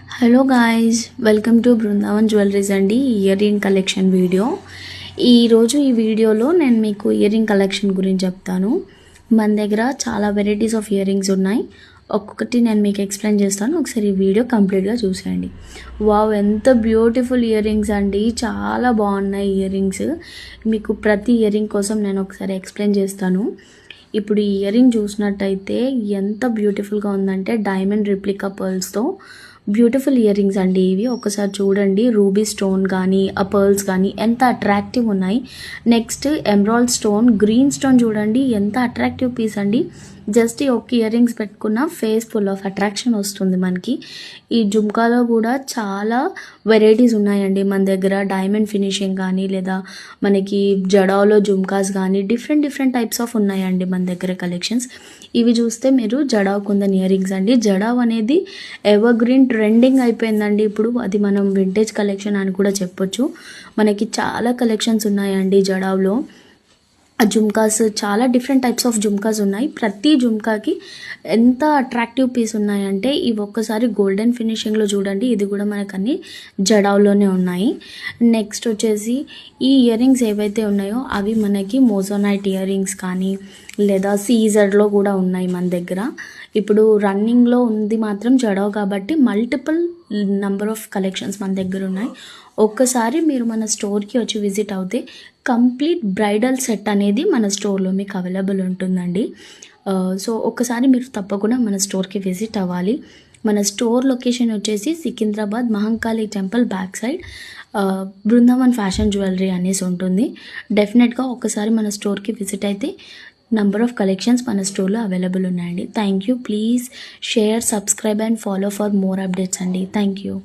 Hello guys, welcome to Brindavan jewelleries అండి. Ear ring collection video. ఈరోజు ఈ వీడియోలో నేను మీకు ఇయర్ రింగ్ కలెక్షన్ గురించి చెప్తాను. మన దగ్గర చాలా వెరైటీస్ ఆఫ్ ఇయర్ రింగ్స్ ఉన్నాయి. ఒక్కొక్కటి నేను మీకు ఎక్స్ప్లెయిన్ చేస్తాను. ఒకసారి ఈ వీడియో కంప్లీట్గా చూసేయండి. వావ్, ఎంత బ్యూటిఫుల్ ఇయర్ రింగ్స్ అండి, చాలా బాగున్నాయి ఇయర్ రింగ్స్. మీకు ప్రతి ఇయర్ రింగ్ కోసం నేను ఒకసారి ఎక్స్ప్లెయిన్ చేస్తాను. ఇప్పుడు ఈ ఇయర్ రింగ్ చూసినట్టయితే ఎంత బ్యూటిఫుల్గా ఉందంటే డైమండ్ రిప్లికా పర్ల్స్తో బ్యూటిఫుల్ ఇయర్ రింగ్స్ అండి ఇవి. ఒకసారి చూడండి, రూబీ స్టోన్ కానీ ఆ పర్ల్స్ కానీ ఎంత అట్రాక్టివ్ ఉన్నాయి. Next emerald stone, green stone చూడండి ఎంత అట్రాక్టివ్ పీస్ అండి. జస్ట్ ఈ ఒక్క ఇయర్ రింగ్స్ పెట్టుకున్న ఫేస్ ఫుల్ ఆఫ్ అట్రాక్షన్ వస్తుంది మనకి. ఈ జుమ్కాలో కూడా చాలా వెరైటీస్ ఉన్నాయండి మన దగ్గర. డైమండ్ ఫినిషింగ్ కానీ లేదా మనకి జడాలో జుమ్కాస్ కానీ డిఫరెంట్ టైప్స్ ఆఫ్ ఉన్నాయండి మన దగ్గర కలెక్షన్స్. ఇవి చూస్తే మీరు జడావ్ కుందన్ ఇయర్ రింగ్స్ అండి. జడావ్ అనేది ఎవర్ గ్రీన్ ట్రెండింగ్ అయిపోయిందండి ఇప్పుడు. అది మనం వింటేజ్ కలెక్షన్ అని కూడా చెప్పొచ్చు. మనకి చాలా కలెక్షన్స్ ఉన్నాయండి జడావ్లో. జుమ్కాస్ చాలా డిఫరెంట్ టైప్స్ ఆఫ్ జుమ్కాస్ ఉన్నాయి. ప్రతి జుమ్కాకి ఎంత అట్రాక్టివ్ పీస్ ఉన్నాయంటే ఇవి ఒక్కసారి గోల్డెన్ ఫినిషింగ్లో చూడండి. ఇది కూడా మనకు అన్ని జడావ్లోనే ఉన్నాయి. నెక్స్ట్ వచ్చేసి ఈ ఇయర్ రింగ్స్ ఏవైతే ఉన్నాయో అవి మనకి మోజోనైట్ ఇయర్ రింగ్స్ కానీ లేదా సీజర్లో కూడా ఉన్నాయి మన దగ్గర. ఇప్పుడు రన్నింగ్లో ఉంది మాత్రం జడావ్ కాబట్టి మల్టిపుల్ నెంబర్ ఆఫ్ కలెక్షన్స్ మన దగ్గర ఉన్నాయి. ఒక్కసారి మీరు మన స్టోర్కి వచ్చి విజిట్ అవుతే కంప్లీట్ బ్రైడల్ సెట్ అనేది మన స్టోర్లో మీకు అవైలబుల్ ఉంటుందండి. సో ఒక్కసారి మీరు తప్పకుండా మన స్టోర్కి విజిట్ అవ్వాలి. మన స్టోర్ లొకేషన్ వచ్చేసి Secunderabad Mahankali temple back side Brindavan fashion jewellery అనేసి ఉంటుంది. డెఫినెట్గా ఒక్కసారి మన స్టోర్కి విజిట్ అయితే నంబర్ ఆఫ్ కలెక్షన్స్ మన స్టోర్లో అవైలబుల్ ఉన్నాయండి. Thank you. Please share, subscribe and follow for more updates అండి. Thank you.